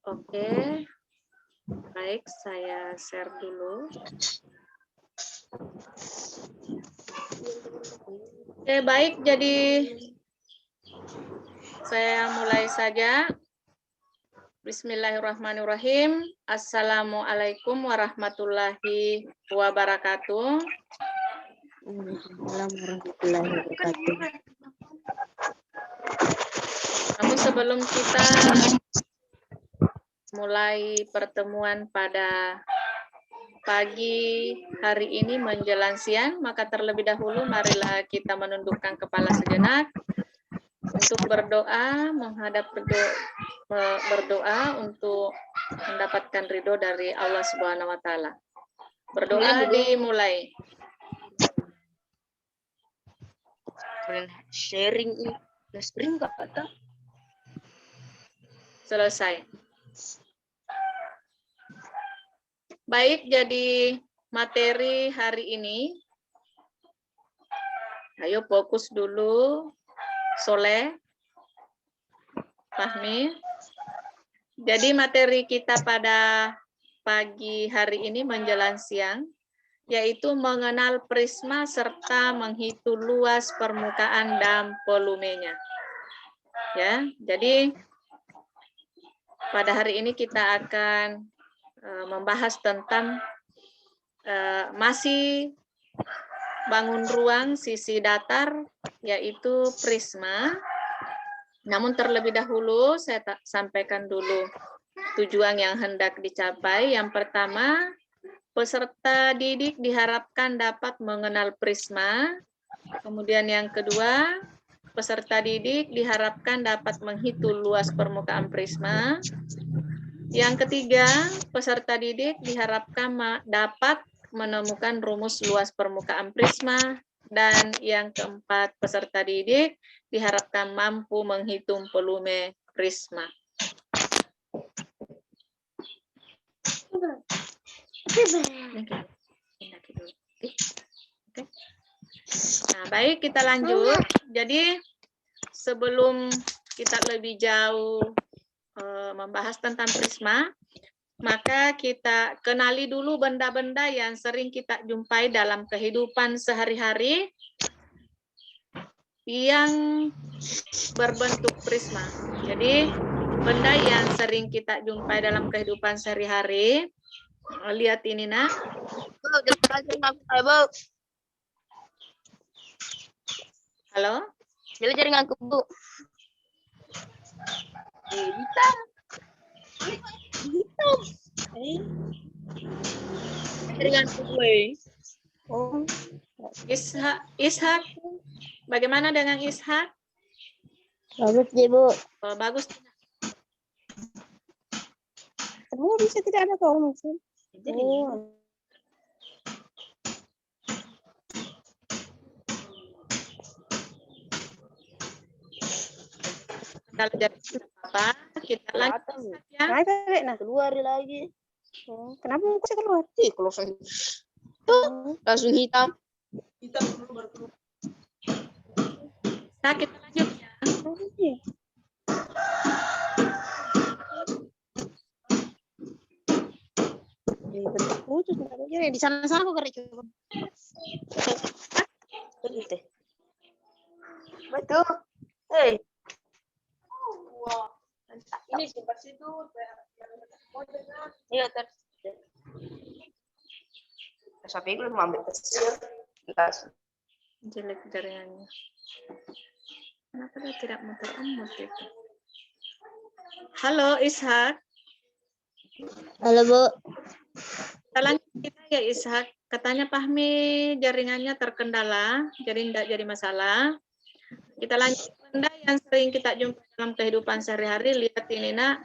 Oke. Baik, saya share dulu. Oke, baik. Jadi saya mulai saja. Bismillahirrahmanirrahim. Assalamualaikum warahmatullahi wabarakatuh. Warahmatullahi wabarakatuh. Namun sebelum kita mulai pertemuan pada pagi hari ini menjelang siang, maka terlebih dahulu marilah kita menundukkan kepala sejenak untuk berdoa, berdoa untuk mendapatkan ridho dari Allah Subhanahu wa taala. Berdoa dimulai. Sharing enggak ada. Selesai. Baik, jadi materi hari ini. Ayo fokus dulu. Soleh, Fahmi. Jadi materi kita pada pagi hari ini menjelang siang, yaitu mengenal prisma serta menghitung luas permukaan dan volumenya. Ya, jadi pada hari ini kita akan membahas tentang masih bangun ruang sisi datar, yaitu prisma. Namun terlebih dahulu saya sampaikan dulu tujuan yang hendak dicapai. Yang pertama, peserta didik diharapkan dapat mengenal prisma. Kemudian yang kedua, peserta didik diharapkan dapat menghitung luas permukaan prisma. Yang ketiga, peserta didik diharapkan dapat menemukan rumus luas permukaan prisma. Dan yang keempat, peserta didik diharapkan mampu menghitung volume prisma. Nah, baik, kita lanjut. Jadi, sebelum kita lebih jauh membahas tentang prisma, maka kita kenali dulu benda-benda yang sering kita jumpai dalam kehidupan sehari-hari yang berbentuk prisma. Jadi, benda yang sering kita jumpai dalam kehidupan sehari-hari, lihat ini, nak. Halo? Jadi jaringan Bu. Jaringan gue. Oh. Ishak. Bagaimana dengan Ishak? Bagus deh, Bu. Oh, bagus. Kamu bisa tidak ada kau maksud? Oh. Kalau jadi apa? Kita lanjut ya. Nah, keluar lagi. Oh, kenapa mau saya keluar? Kalau saya langsung hitam. Hitam dulu baru keluar. Nah, kita lanjut ya. Putus di sana-sana kok kerja coba. Betul. Hei. Ini simpan situ. Iya, ter. Sampai gue mau ambil pesir. Jelek jaringannya. Kenapa dia tidak muter itu? Halo, Ishak. Halo, Bu. Kita lanjut kita ya, Ishak. Katanya Fahmi jaringannya terkendala, jadi tidak jadi masalah. Kita lanjut benda yang sering kita jumpa dalam kehidupan sehari-hari. Lihat ini, nak.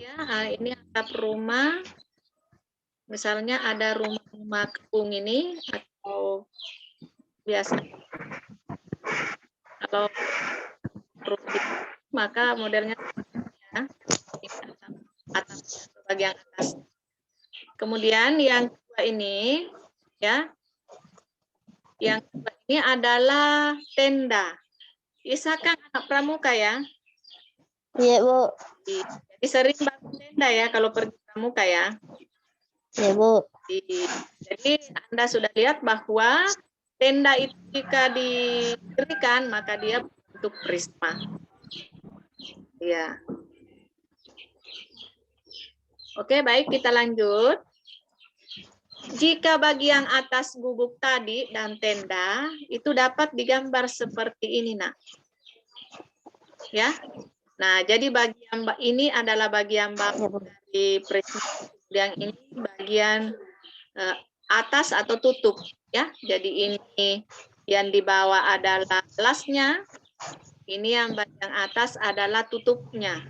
Ya, ini atap rumah. Misalnya ada rumah kebun ini, atau biasa kalau maka modelnya ya, atap bagian atas. Kemudian yang kedua ini ya, yang kedua ini adalah tenda. Ishak kan anak pramuka ya. Iya, Bu. Jadi sering bangun tenda ya kalau pergi pramuka ya. Iya, Bu. Jadi Anda sudah lihat bahwa tenda itu jika didirikan maka dia bentuk prisma. Ya. Oke, baik, kita lanjut. Jika bagian atas gubuk tadi dan tenda itu dapat digambar seperti ini, Nak. Ya. Nah, jadi bagian ini adalah bagian bawah dari prisma. Yang ini bagian atas atau tutup, ya. Jadi ini yang di bawah adalah lasnya. Ini yang bagian atas adalah tutupnya.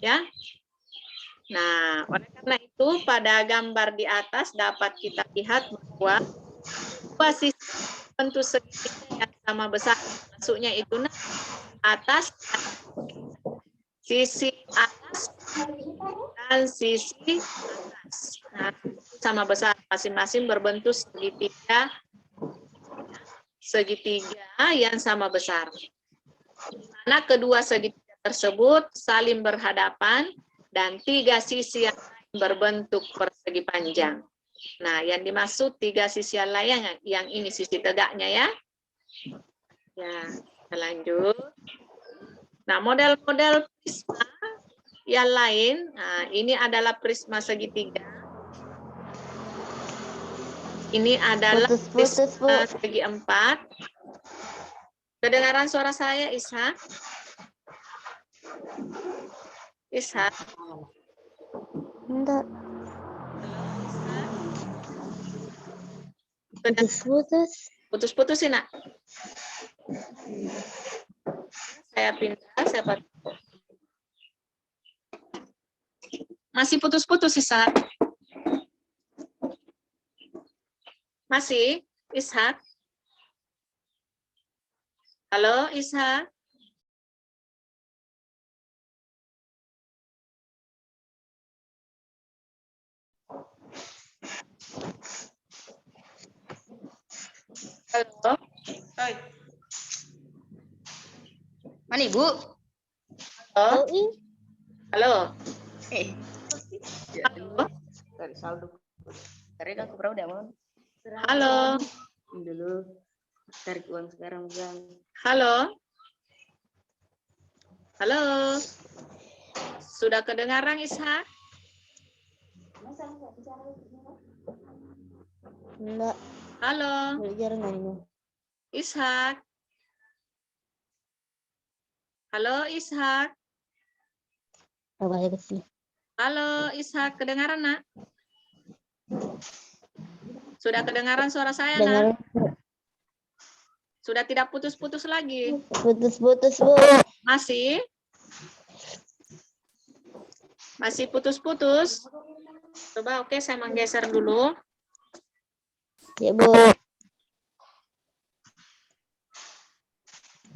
Ya. Nah, oleh karena itu pada gambar di atas dapat kita lihat bahwa dua sisi bentuk segitiga yang sama besar, maksudnya itu atas, sisi atas dan sisi atas. Nah, sama besar, masing-masing berbentuk segitiga yang sama besar. Karena kedua segitiga tersebut saling berhadapan dan tiga sisi yang berbentuk persegi panjang. Nah, yang dimaksud tiga sisi yang lain yang ini sisi tegaknya ya. Ya, kita lanjut. Nah, model-model prisma yang lain, nah, ini adalah prisma segitiga. Ini adalah prisma segi empat. Kedengaran suara saya, Ishak? Ishak? Enggak. Putus-putus sih, Nak. Saya pindah, saya pakai. Masih putus-putus, Ishak? Masih, Ishak? Halo, Ishak? Halo? Hai. Mana Ibu? Halo? Oh, Halo? Halo. Dari saldo. Tarik aku pernah udah mau. Halo? Dulu. Tarik uang sekarang Bang. Halo? Halo? Sudah kedengaran, Ishak? enggak. Halo? Belajar enggak ini? Ishak? Halo, Ishak? Coba ya ke sini. Halo, Ishak, kedengaran, Nak? Sudah kedengaran suara saya, Dengar. Nak? Sudah tidak putus-putus lagi? Putus-putus, Bu. Masih? Masih putus-putus? Coba, oke, saya menggeser dulu. Ya, Bu.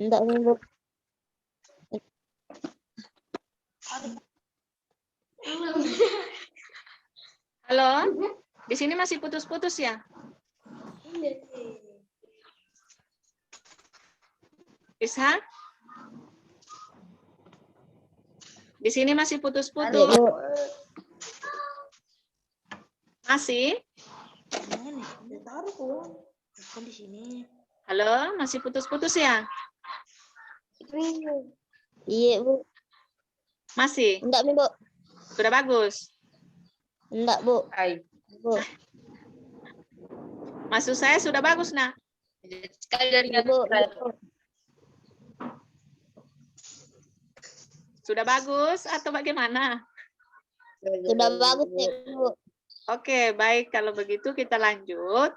Enggak, Bu. Halo? Di sini masih putus-putus ya? Ishak? Di sini masih Ya, putus-putus? Bu. Masih? Kan di sini. Halo? Masih putus-putus ya? Iya, Bu. Masih? Enggak, Bu. Sudah bagus? Enggak, Bu. Hai. Bu. Maksud saya sudah bagus, Nak? Sekali dari Ya, Bu. Sudah bagus atau bagaimana? Sudah bagus, ya, Bu. Oke, baik. Kalau begitu kita lanjut.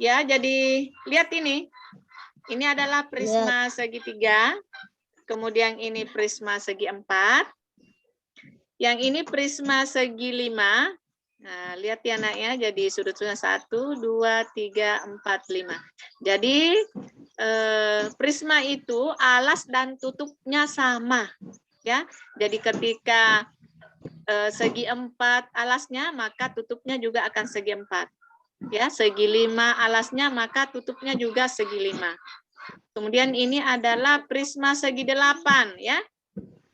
Ya, jadi lihat ini. Ini adalah prisma segitiga. Kemudian ini prisma segi 4. Yang ini prisma segi 5. Nah, lihat ya, Nak, ya. Jadi sudut-sudutnya 1, 2, 3, 4, 5. Jadi prisma itu alas dan tutupnya sama. Ya, jadi ketika segi 4 alasnya, maka tutupnya juga akan segi 4. Ya, segi 5 alasnya, maka tutupnya juga segi 5. Kemudian ini adalah prisma segi 8 ya.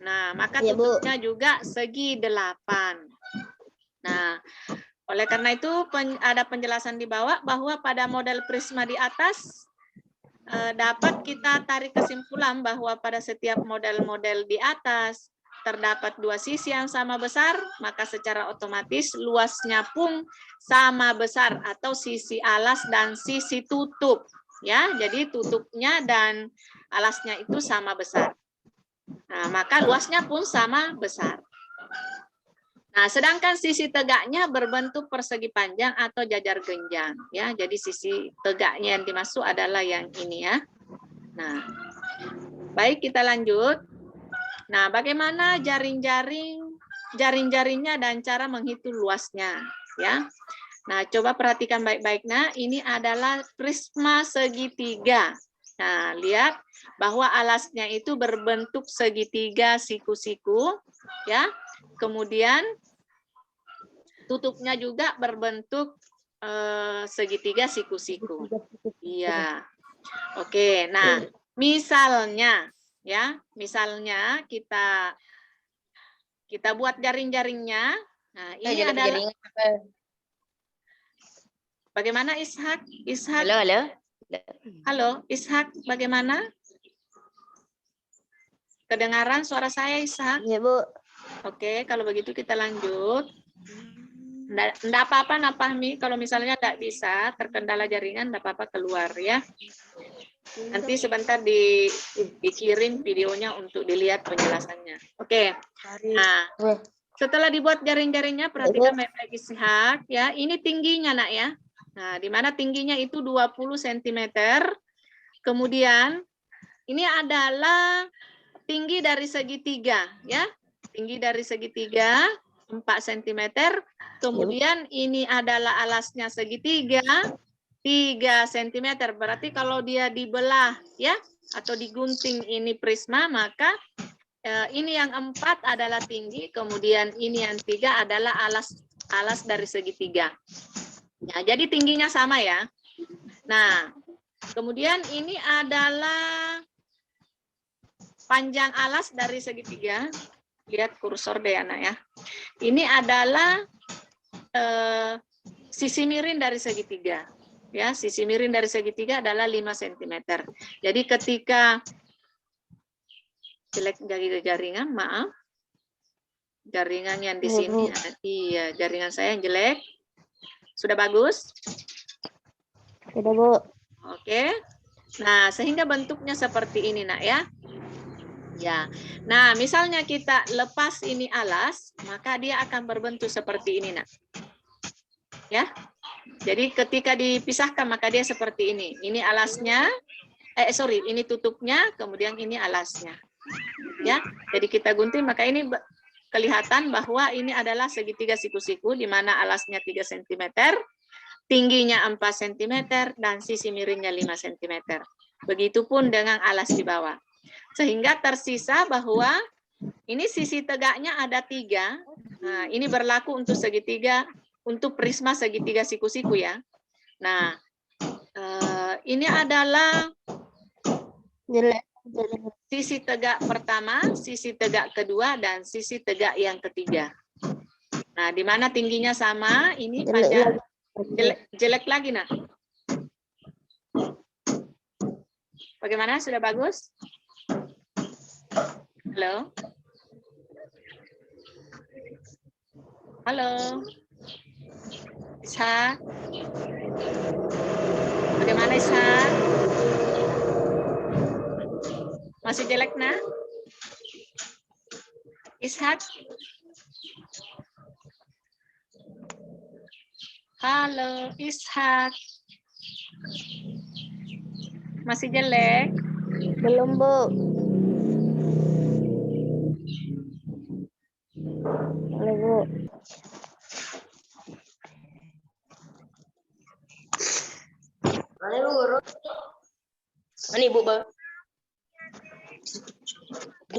Nah, maka Iya, Bu. tutupnya juga segi 8. Nah, oleh karena itu ada penjelasan di bawah bahwa pada model prisma di atas dapat kita tarik kesimpulan bahwa pada setiap model-model di atas terdapat dua sisi yang sama besar, maka secara otomatis luasnya pun sama besar atau sisi alas dan sisi tutup. Ya, jadi tutupnya dan alasnya itu sama besar. Nah, maka luasnya pun sama besar. Nah, sedangkan sisi tegaknya berbentuk persegi panjang atau jajar genjang. Ya, jadi sisi tegaknya yang dimaksud adalah yang ini ya. Nah, baik kita lanjut. Nah, bagaimana jaring-jaringnya dan cara menghitung luasnya, ya. Nah, coba perhatikan baik-baik. Nah, ini adalah prisma segitiga. Nah, lihat bahwa alasnya itu berbentuk segitiga siku-siku, ya. Kemudian tutupnya juga berbentuk segitiga siku-siku. Iya. Oke, nah, misalnya ya, misalnya kita buat jaring-jaringnya. Nah, ini adalah bagaimana Ishak? Ishak. Halo. Halo, Ishak, bagaimana? Kedengaran suara saya, Ishak? Iya, Bu. Oke, kalau begitu kita lanjut. Enggak apa-apa, Napahmi. Kalau misalnya enggak bisa, terkendala jaringan, enggak apa-apa keluar ya. Nanti sebentar dikirim videonya untuk dilihat penjelasannya. Oke. Nah, setelah dibuat jaring-jaringnya, perhatikan baik-baik Ishak ya. Ini tingginya, Nak ya. Nah, di mana tingginya itu 20 cm. Kemudian ini adalah tinggi dari segitiga ya. Tinggi dari segitiga 4 cm. Kemudian ini adalah alasnya segitiga 3 cm. Berarti kalau dia dibelah ya atau digunting ini prisma, maka ini yang 4 adalah tinggi, kemudian ini yang 3 adalah alas dari segitiga. Ya, jadi tingginya sama ya. Nah, kemudian ini adalah panjang alas dari segitiga. Lihat kursor deh anak ya. Ini adalah sisi miring dari segitiga. Ya, sisi miring dari segitiga adalah 5 cm. Jadi ketika jelek dari jaringan, maaf. Jaringan yang di sini, iya, jaringan saya yang jelek. Sudah bagus? Sudah, Bu. Oke. Nah, sehingga bentuknya seperti ini, Nak ya. Ya. Nah, misalnya kita lepas ini alas, maka dia akan berbentuk seperti ini, Nak. Ya. Jadi ketika dipisahkan maka dia seperti ini. Ini alasnya, ini tutupnya, kemudian ini alasnya. Ya. Jadi kita gunting maka ini kelihatan bahwa ini adalah segitiga siku-siku di mana alasnya 3 cm, tingginya 4 cm dan sisi miringnya 5 cm. Begitupun dengan alas di bawah. Sehingga tersisa bahwa ini sisi tegaknya ada 3. Nah, ini berlaku untuk segitiga, untuk prisma segitiga siku-siku ya. Nah, ini adalah sisi tegak pertama, sisi tegak kedua, dan sisi tegak yang ketiga. Nah, di mana tingginya sama, ini panjang jelek lagi, Nak. Bagaimana? Sudah bagus? Halo? Halo? Ishak? Bagaimana, Ishak? Masih jelek, Nak? Ishak? Halo, Ishak. Masih jelek? Belum, Bu. Halo, Bu. Mana Ibu? Mana Ibu, Bang?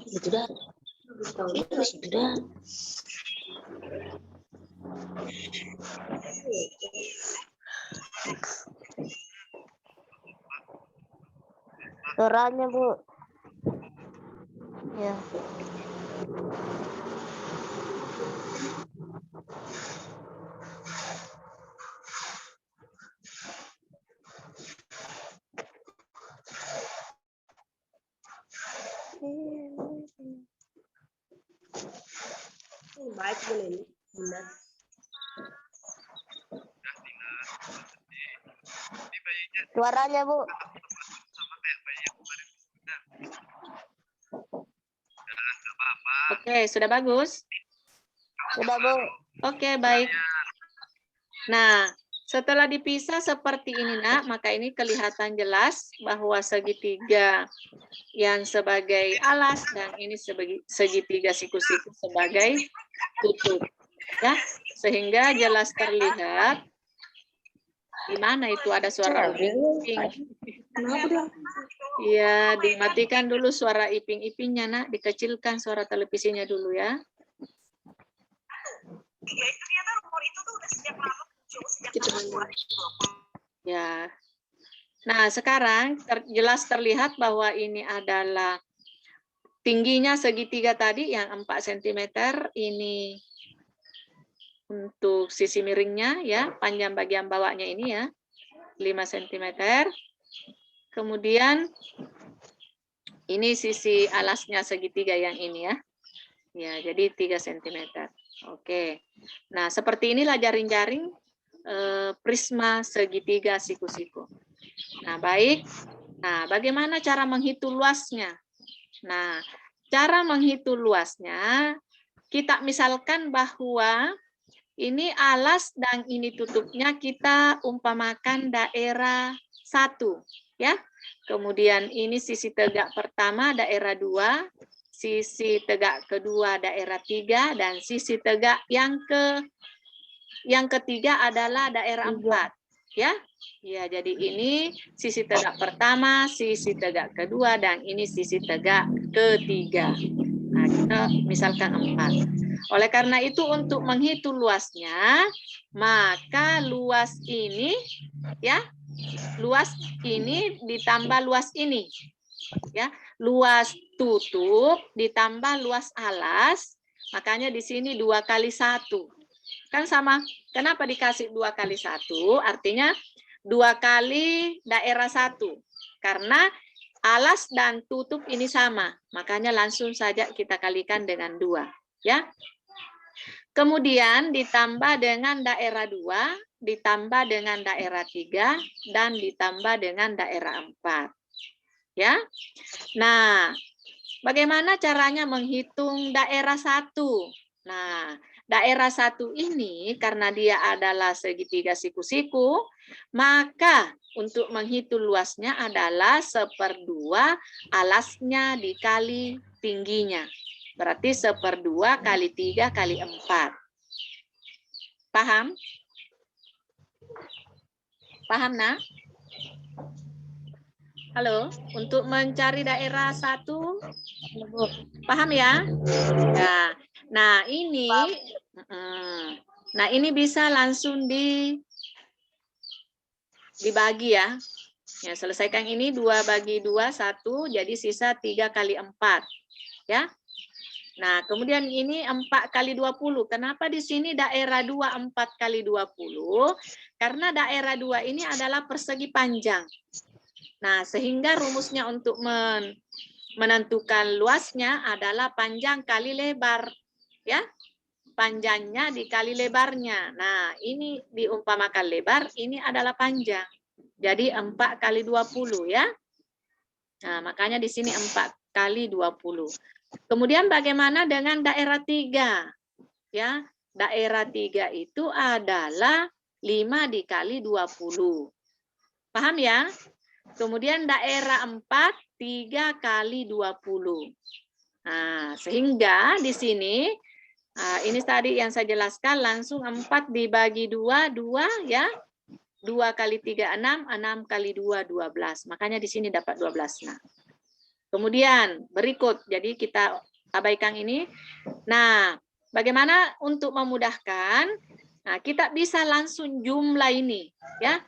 Sudah. Sudah. Suaranya, Bu. Ya. Baik boleh. Benar. Suaranya, Bu. Oke, sudah bagus? Sudah, Bu. Oke, baik. Nah, setelah dipisah seperti ini, Nak, maka ini kelihatan jelas bahwa segitiga yang sebagai alas dan ini sebagai segitiga siku-siku sebagai tutup. Ya, sehingga jelas terlihat di mana itu ada suara iping. Iya, dimatikan dulu suara iping-ipingnya, Nak, dikecilkan suara televisinya dulu ya. Ya. Nah, sekarang jelas terlihat bahwa ini adalah tingginya segitiga tadi yang 4 cm, ini untuk sisi miringnya ya, panjang bagian bawahnya ini ya, 5 cm. Kemudian ini sisi alasnya segitiga yang ini ya. Ya, jadi 3 cm. Oke. Nah, seperti inilah jaring-jaring prisma segitiga siku-siku. Nah, baik. Nah, bagaimana cara menghitung luasnya? Nah, cara menghitung luasnya, kita misalkan bahwa ini alas dan ini tutupnya kita umpamakan daerah 1, ya. Kemudian ini sisi tegak pertama daerah 2, sisi tegak kedua daerah 3, dan sisi tegak yang ketiga adalah daerah 4, ya. Ya, jadi ini sisi tegak pertama, sisi tegak kedua, dan ini sisi tegak ketiga. Nah, kita misalkan 4. Oleh karena itu untuk menghitung luasnya, maka luas ini ya, luas ini ditambah luas ini. Ya, luas tutup ditambah luas alas, makanya di sini 2 kali 1. Kan sama. Kenapa dikasih 2 kali 1? Artinya 2 kali daerah 1. Karena alas dan tutup ini sama. Makanya langsung saja kita kalikan dengan 2. Ya. Kemudian ditambah dengan daerah 2, ditambah dengan daerah 3, dan ditambah dengan daerah 4. Ya. Nah, bagaimana caranya menghitung daerah 1? Nah, daerah 1 ini karena dia adalah segitiga siku-siku, maka untuk menghitung luasnya adalah 1/2 alasnya dikali tingginya. Berarti 1/2 kali 3 kali 4. Paham? Paham, Nak? Halo, untuk mencari daerah 1, paham ya? Nah, ini bisa langsung dibagi ya. Ya, selesaikan ini 2 bagi 2, 1, jadi sisa 3 kali 4. Ya. Nah, kemudian ini 4 kali 20. Kenapa di sini daerah 2 4 kali 20? Karena daerah 2 ini adalah persegi panjang. Nah, sehingga rumusnya untuk menentukan luasnya adalah panjang kali lebar. Ya, panjangnya dikali lebarnya. Nah, ini diumpamakan lebar, ini adalah panjang. Jadi 4 kali 20 ya. Nah, makanya di sini 4 kali 20. Kemudian bagaimana dengan daerah 3? Ya, daerah 3 itu adalah 5 dikali 20. Paham ya? Kemudian daerah 4, 3 kali 20. Nah, sehingga di sini, ini tadi yang saya jelaskan, langsung 4 dibagi 2, 2 ya. 2 kali 3, 6, 6 kali 2, 12. Makanya di sini dapat 12. Nah, kemudian berikut, jadi kita abaikan ini. Nah, bagaimana untuk memudahkan? Nah, kita bisa langsung jumlah ini. Ya.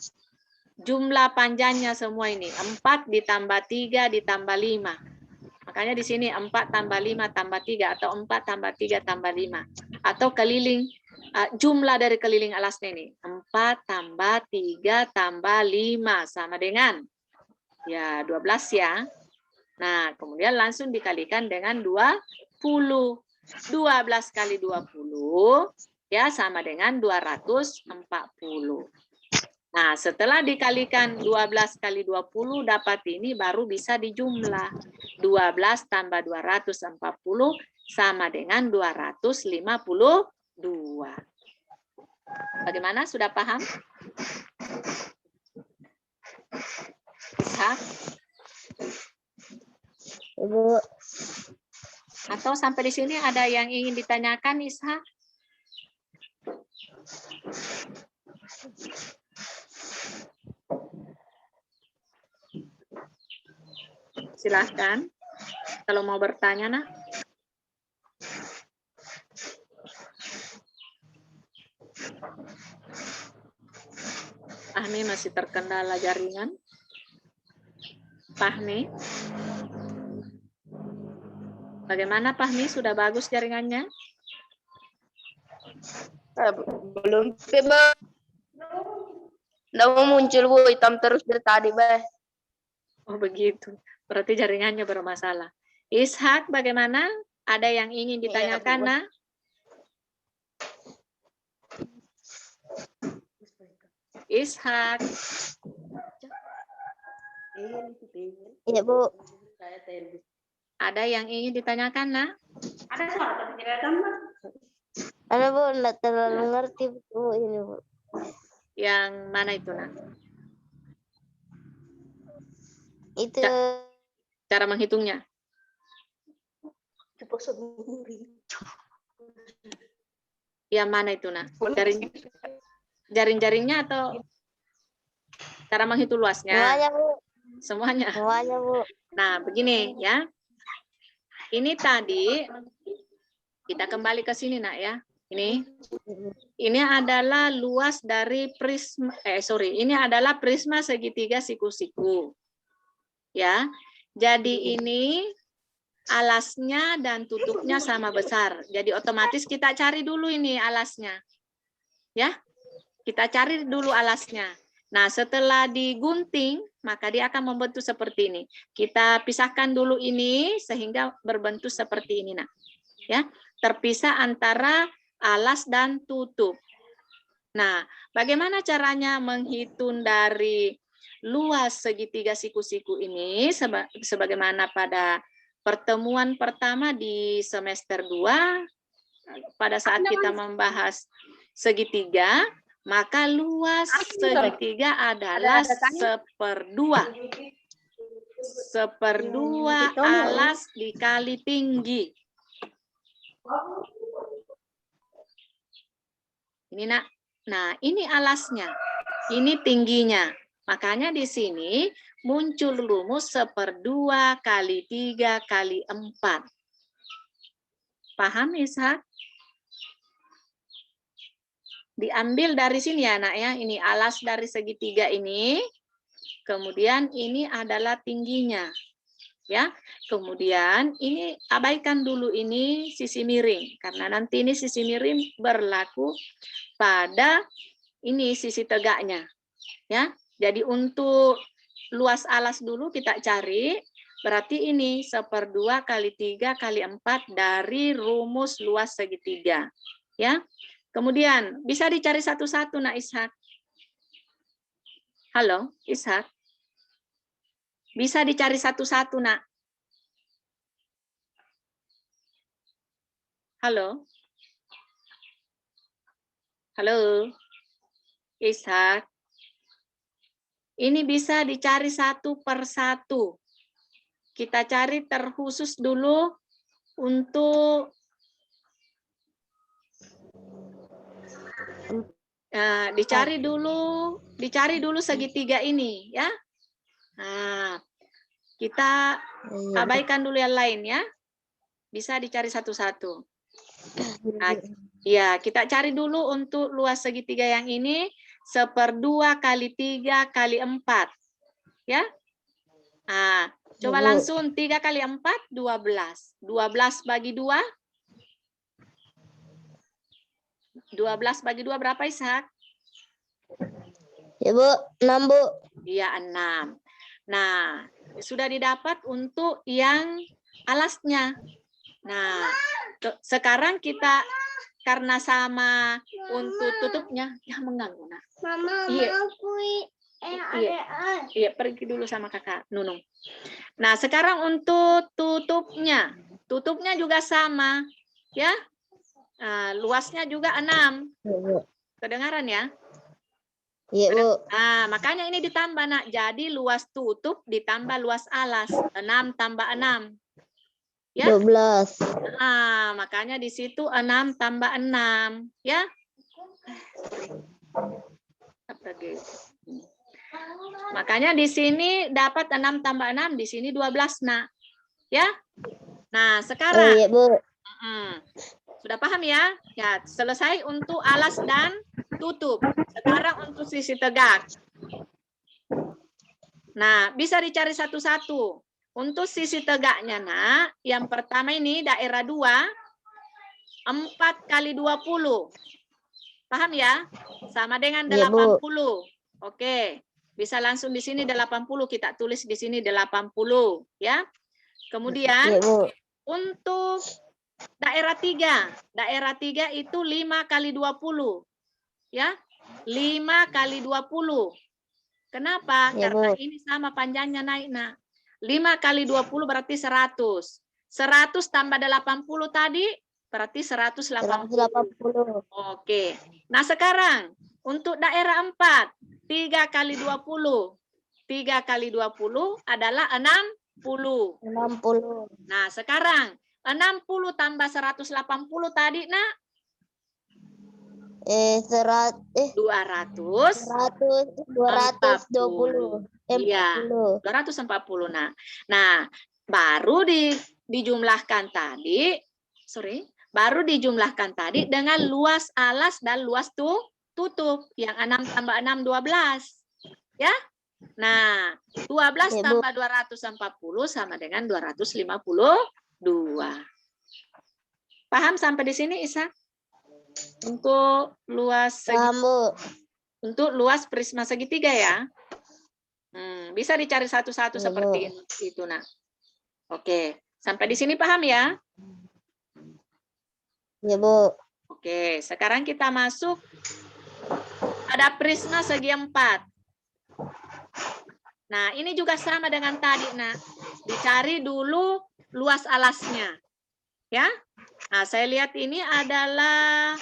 jumlah panjangnya semua ini. 4 ditambah 3 ditambah 5. Makanya di sini 4 tambah 5 tambah 3 atau 4 tambah 3 tambah 5. Atau keliling, jumlah dari keliling alasnya ini. 4 tambah 3 tambah 5 sama dengan ya 12 ya. Nah, kemudian langsung dikalikan dengan 20. 12 kali 20 ya sama dengan 240. Nah, setelah dikalikan 12 kali 20 dapat ini baru bisa dijumlah. 12 tambah 240 sama dengan 252. Bagaimana? Sudah paham? Ishak? Ibu. Atau sampai di sini ada yang ingin ditanyakan, Ishak? Silahkan. Kalau mau bertanya, nah. Fahmi masih terkendala jaringan. Fahmi. Bagaimana Fahmi? Sudah bagus jaringannya? Belum, Bu. Nggak mau muncul, Bu. Hitam terus dari tadi, Bah. Oh begitu. Berarti jaringannya bermasalah. Ishak, bagaimana? Ada yang ingin ditanyakan, nah? Ishak. Iya, Bu. Ada yang ingin ditanyakan, nah? Ada suara kepikiran, Mas? Ada, Bu. Nggak terlalu ngerti, Bu. Ini, Bu. Yang mana itu, nah? Itu. Cara menghitungnya? Yang mana itu, nah? Jaring-jaringnya atau cara menghitung luasnya? Semuanya, Bu. Semuanya. Semuanya, Bu. Nah, begini ya. Ini tadi kita kembali ke sini, nak ya. Ini adalah luas dari prisma. Ini adalah prisma segitiga siku-siku. Ya. Jadi ini alasnya dan tutupnya sama besar. Jadi otomatis kita cari dulu ini alasnya. Ya. Kita cari dulu alasnya. Nah, setelah digunting, maka dia akan membentuk seperti ini. Kita pisahkan dulu ini sehingga berbentuk seperti ini, nah. Ya, terpisah antara alas dan tutup. Nah, bagaimana caranya menghitung dari luas segitiga siku-siku ini sebagaimana pada pertemuan pertama di semester 2 pada saat kita membahas segitiga. Maka luas segitiga adalah 1/2. 1/2 alas dikali tinggi. Ini, nak. Nah, ini alasnya. Ini tingginya. Makanya di sini muncul rumus 1/2 kali 3 kali 4. Paham, Ishak? Diambil dari sini ya, nak ya. Ini alas dari segitiga ini. Kemudian ini adalah tingginya. Ya. Kemudian ini abaikan dulu ini sisi miring karena nanti ini sisi miring berlaku pada ini sisi tegaknya. Ya. Jadi untuk luas alas dulu kita cari. Berarti ini 1/2 kali 3 kali 4 dari rumus luas segitiga. Ya. Kemudian, bisa dicari satu-satu, nak Ishak. Halo, Ishak. Bisa dicari satu-satu, nak. Halo. Halo. Ishak. Ini bisa dicari satu per satu. Kita cari terkhusus dulu untuk dicari dulu segitiga ini ya. Nah, kita abaikan dulu yang lain ya. Bisa dicari satu-satu. Nah, ya, kita cari dulu untuk luas segitiga yang ini 1/2 kali 3 kali 4. Ya. Nah, coba Bu. langsung 3 kali 4, 12. 12 bagi 2. 12 bagi 2 berapa, Ishak? Ya, Bu. 6, Bu. Iya, 6. Nah, sudah didapat untuk yang alasnya. Nah, sekarang kita karena sama untuk tutupnya, ya mengganggu. Nah. Mama, Iya. Iya. Iya, pergi dulu sama kakak Nunung. Nah, sekarang untuk tutupnya. Tutupnya juga sama. Ya. Nah, luasnya juga 6. Kedengaran ya? Iya, Bu. Nah, makanya ini ditambah, Nak. Jadi luas tutup ditambah luas alas. 6 tambah 6. Ya? 12. Ah, makanya di situ 6 tambah 6. Ya? Makanya di sini dapat 6 tambah 6. Di sini 12, Nak. Ya? Nah, sekarang. Iya, Bu. Sudah paham ya? Ya, selesai untuk alas dan tutup. Sekarang untuk sisi tegak. Nah, bisa dicari satu-satu. Untuk sisi tegaknya, Nak, yang pertama ini daerah 2, 4 kali 20. Paham ya? Sama dengan 80. Oke. Bisa langsung di sini 80, kita tulis di sini 80, ya. Kemudian untuk daerah 3. Daerah 3 itu 5 kali 20. Ya. 5 kali 20. Kenapa? Ya, Karena Bu. ini sama panjangnya naik, Nak. 5 kali 20 berarti 100. 100 tambah 80 tadi berarti 180. Oke. Nah, sekarang untuk daerah 4, 3 kali 20. 3 kali 20 adalah 60. 60. Nah, sekarang 60 tambah 180 tadi, Nak? 220. Iya, 240. Nah, baru dijumlahkan tadi, baru dijumlahkan tadi dengan luas alas dan luas tutup. Yang 6 tambah 6, 12. Ya? Nah, 12 tambah 240 sama dengan 252. Paham sampai di sini, Isa? Untuk luas untuk luas prisma segitiga ya. Bisa dicari satu-satu seperti itu, Nak. Oke, sampai di sini paham ya? Ya, Bu. Oke, sekarang kita masuk pada prisma segi 4. Nah, ini juga sama dengan tadi, Nak. Dicari dulu luas alasnya. Ya. Nah, saya lihat ini adalah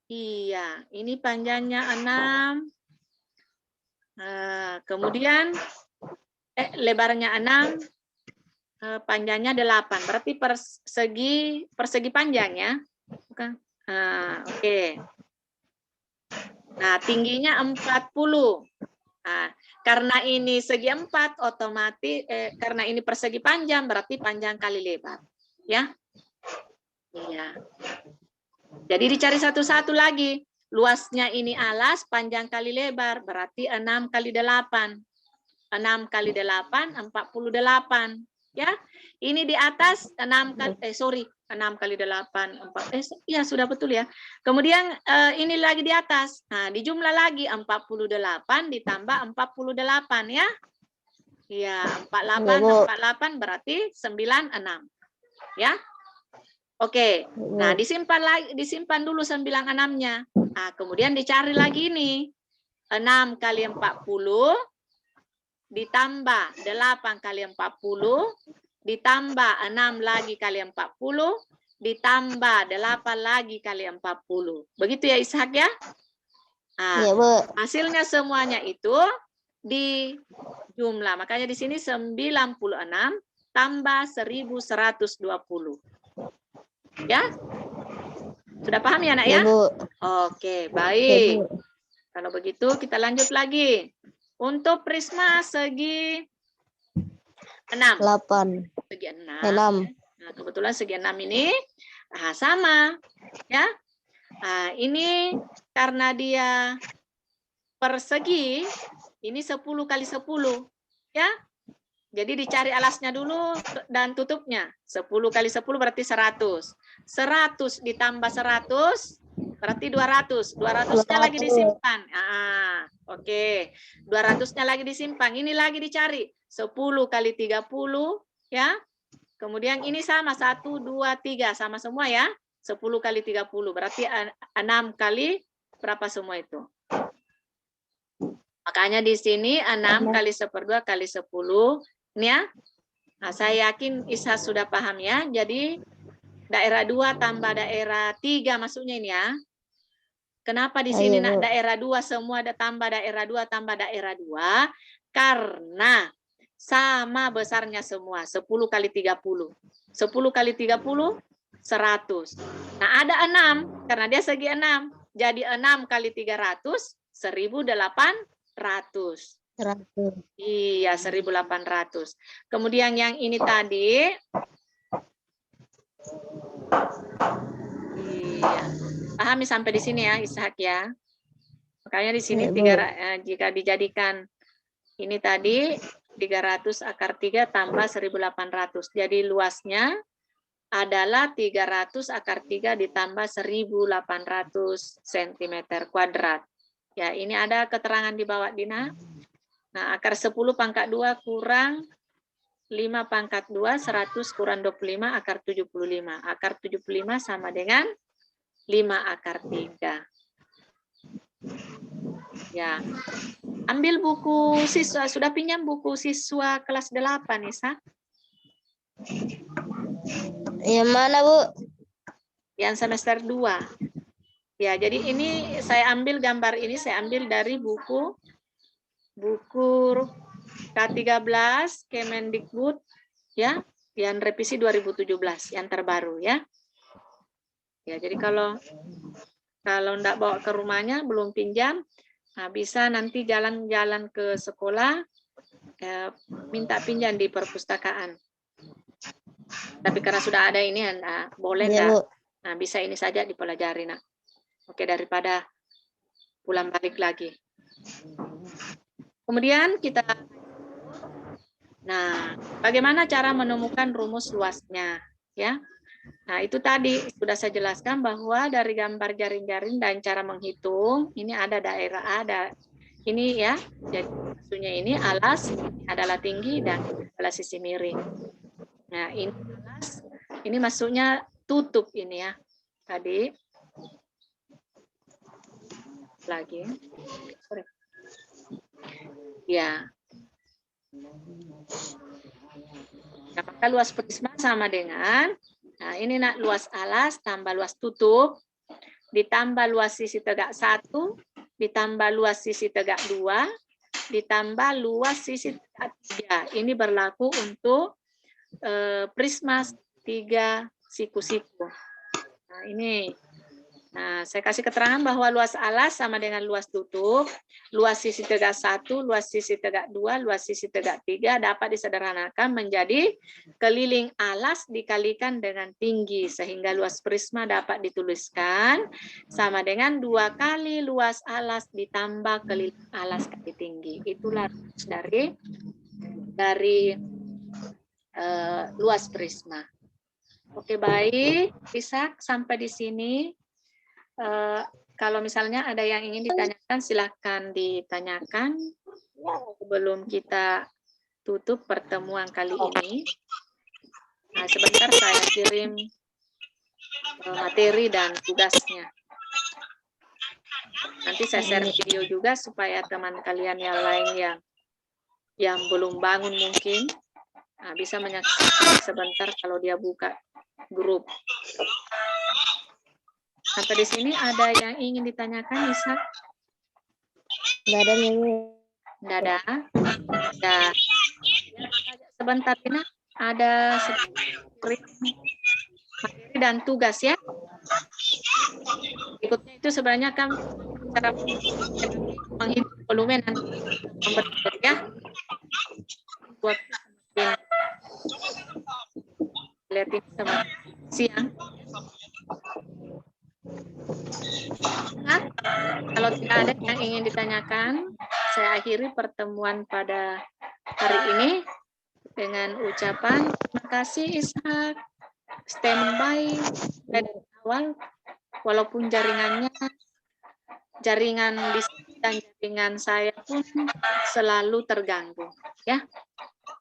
iya, ini panjangnya 6. Kemudian lebarnya 6, panjangnya 8. Berarti persegi panjang ya. Bukan? Oke. Nah, tingginya 40. Nah, karena ini segi 4 otomatis karena ini persegi panjang berarti panjang kali lebar. Ya. Iya. Jadi dicari satu-satu lagi. Luasnya ini alas, panjang kali lebar, berarti 6 kali 8. 6 kali 8, 48. Ya, ini di atas 6 kali 8, 4. Ya sudah betul ya. Kemudian ini lagi di atas. Nah, dijumlah lagi 48 ditambah 48 ya. Iya, 48 berarti 96. Ya. Oke. Nah, disimpan dulu 96-nya. Nah, kemudian dicari lagi nih. 6 kali 40 ditambah 8 kali 40 ditambah 6 lagi kali 40 ditambah 8 lagi kali 40. Begitu ya, Ishak ya? Nah, Ya, Bu. hasilnya semuanya itu di jumlah. Makanya di sini 96 tambah 1120. Ya? Sudah paham ya, Nak ya? Bu. Oke, baik. Kalau begitu kita lanjut lagi. Untuk prisma segi 6. 8. Segi 6. 6. Nah, kebetulan segi 6 ini sama. Ya. Nah, ini karena dia persegi, ini 10 kali 10. Ya. Jadi dicari alasnya dulu dan tutupnya. 10 kali 10 berarti 100. 100 ditambah 100 berarti 200. 200-nya lagi disimpan. Oke. 200-nya lagi disimpan. Ini lagi dicari. 10 kali 30 ya. Kemudian ini sama 1 2 3 sama semua ya. 10 kali 30 berarti 6 kali berapa semua itu? Makanya di sini 6 kali 1/2 kali 10 ini ya. Nah, saya yakin Isa sudah paham ya. Jadi daerah 2 tambah daerah 3 masuknya ini ya. Kenapa di sini nak daerah 2 semua ada tambah daerah 2 tambah daerah 2? Karena sama besarnya semua, 10 kali 30. 10 kali 30 100. Nah, ada 6 karena dia segi 6. Jadi 6 kali 300 1.800. Iya, 1.800. Kemudian yang ini tadi. Iya. Pahami sampai di sini ya, Ishak ya. Makanya di sini jika dijadikan ini tadi 300 akar 3 tambah 1.800. Jadi luasnya adalah 300 akar 3 ditambah 1.800 cm². Ya, ini ada keterangan di bawah Dina. Nah, akar 10 pangkat 2 kurang 5 pangkat 2, 100 kurang 25, akar 75. Akar 75 sama dengan 5 akar 3. Ya. Ambil buku siswa, sudah pinjam buku siswa kelas 8, Isa? Yang mana, Bu? Yang semester 2. Ya, jadi ini saya ambil gambar ini, saya ambil dari buku K13 Kemendikbud ya, yang revisi 2017 yang terbaru ya. Ya, jadi kalau enggak bawa ke rumahnya belum pinjam, nah bisa nanti jalan-jalan ke sekolah minta pinjam di perpustakaan. Tapi karena sudah ada ini, nah, boleh enggak? Nah, bisa ini saja dipelajari, nak. Oke, daripada pulang balik lagi. Kemudian kita, nah, bagaimana cara menemukan rumus luasnya, ya? Nah, itu tadi sudah saya jelaskan bahwa dari gambar jaring-jaring dan cara menghitung, ini ada daerah ada, ini ya, jadi maksudnya ini alas, ini adalah tinggi dan adalah sisi miring. Nah, ini alas, ini maksudnya tutup ini ya, tadi. Lagi, sorry. Ya. Nah, maka luas prisma sama dengan, nah ini nak luas alas tambah luas tutup, ditambah luas sisi tegak 1, ditambah luas sisi tegak 2, ditambah luas sisi tegak 3. Ini berlaku untuk prisma 3 siku-siku. Nah ini. Nah, saya kasih keterangan bahwa luas alas sama dengan luas tutup, luas sisi tegak 1, luas sisi tegak 2, luas sisi tegak 3 dapat disederhanakan menjadi keliling alas dikalikan dengan tinggi, sehingga luas prisma dapat dituliskan sama dengan 2 kali luas alas ditambah keliling alas kali tinggi. Itulah dari luas prisma. Oke, baik. Bisa sampai di sini. Kalau misalnya ada yang ingin ditanyakan, silakan ditanyakan sebelum kita tutup pertemuan kali ini. Nah, sebentar saya kirim materi dan tugasnya. Nanti saya share video juga supaya teman kalian yang lain yang belum bangun mungkin bisa menyaksikan sebentar kalau dia buka grup. Sampai di sini ada yang ingin ditanyakan, Isa? Nggak ada nih. Nggak ada? Ya. Sebentar, Tina. Ada materi dan tugas ya. Berikutnya itu sebenarnya kan cara menghitung volume nanti ya. Buat lihat ini sama siang. Hah? Kalau tidak ada yang ingin ditanyakan, saya akhiri pertemuan pada hari ini dengan ucapan terima kasih Ishak, standby dari awal, walaupun jaringan di dan jaringan saya pun selalu terganggu. Ya,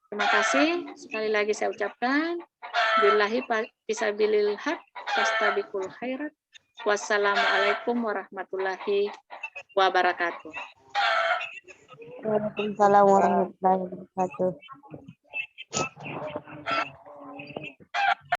terima kasih sekali lagi saya ucapkan. Billahi fisabilil haq, fastabikul khairat. Wassalamualaikum warahmatullahi wabarakatuh. Waalaikumsalam warahmatullahi wabarakatuh.